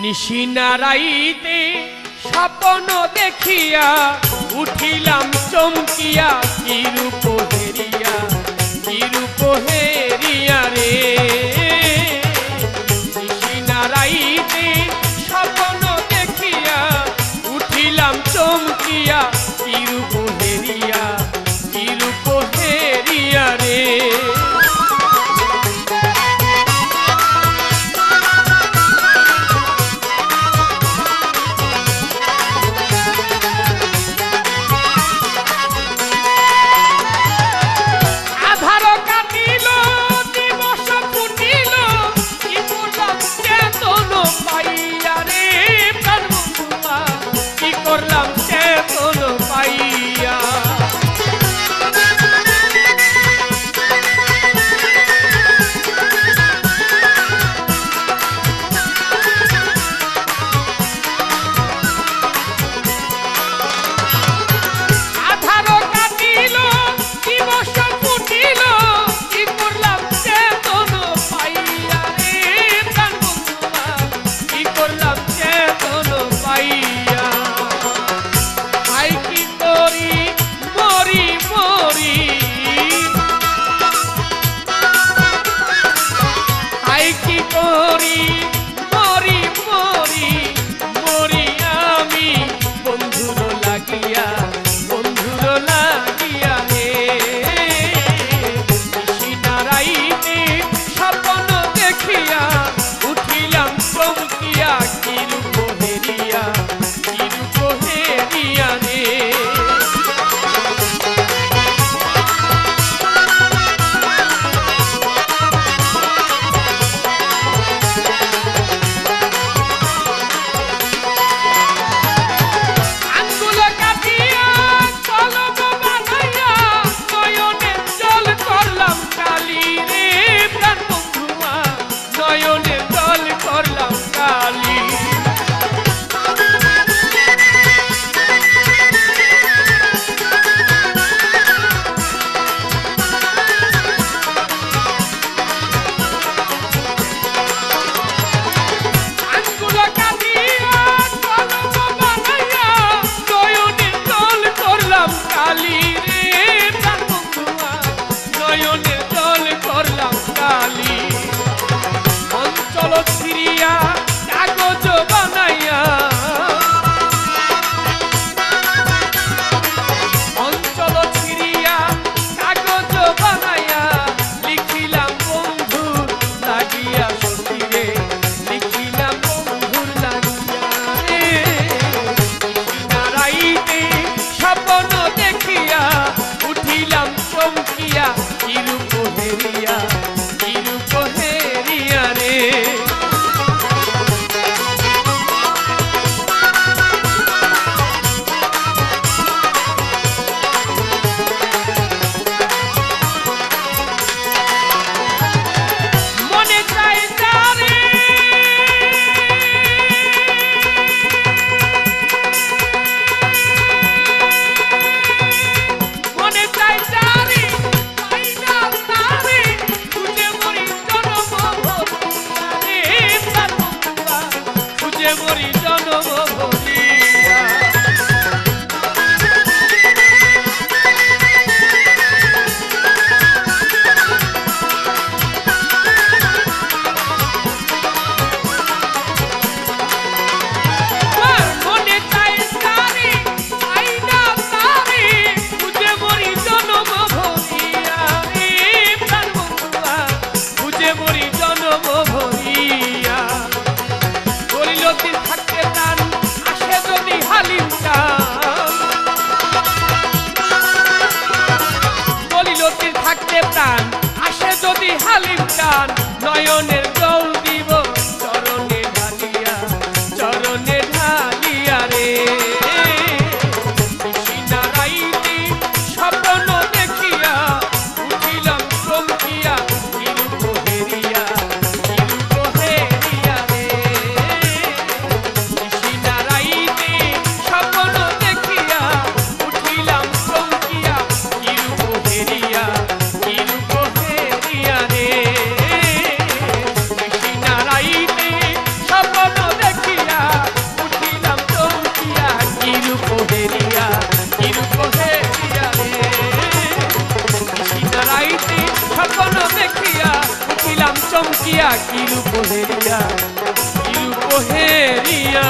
নিশিনারাইতে স্বপ্ন দেখিয়া উঠিলাম চমকিয়া, কি রূপ হেরিয়া, কি রূপ হেরিয়া রে। নিশিনারাইতে স্বপ্ন দেখিয়া উঠিলাম চমকিয়া, কি রূপ হেরিয়া, কি রূপ হেরিয়া রে। নয়নের জল দিব চরণে ঢালিয়া, চরণে ঢালিয়া রে। নিশিনারাইতে স্বপ্ন দেখিয়া উঠিলাম চমকিয়া, কি রূপ হেরিয়া, কি রূপ হেরিয়া রে। নিশিনারাইতে স্বপ্ন দেখিয়া উঠিলাম চমকিয়া, কি রূপ হেরিয়া, কি রূপ হেরিয়া রে। চমকিয়া কি রূপ হেরিয়া কি রূপ হেরিয়া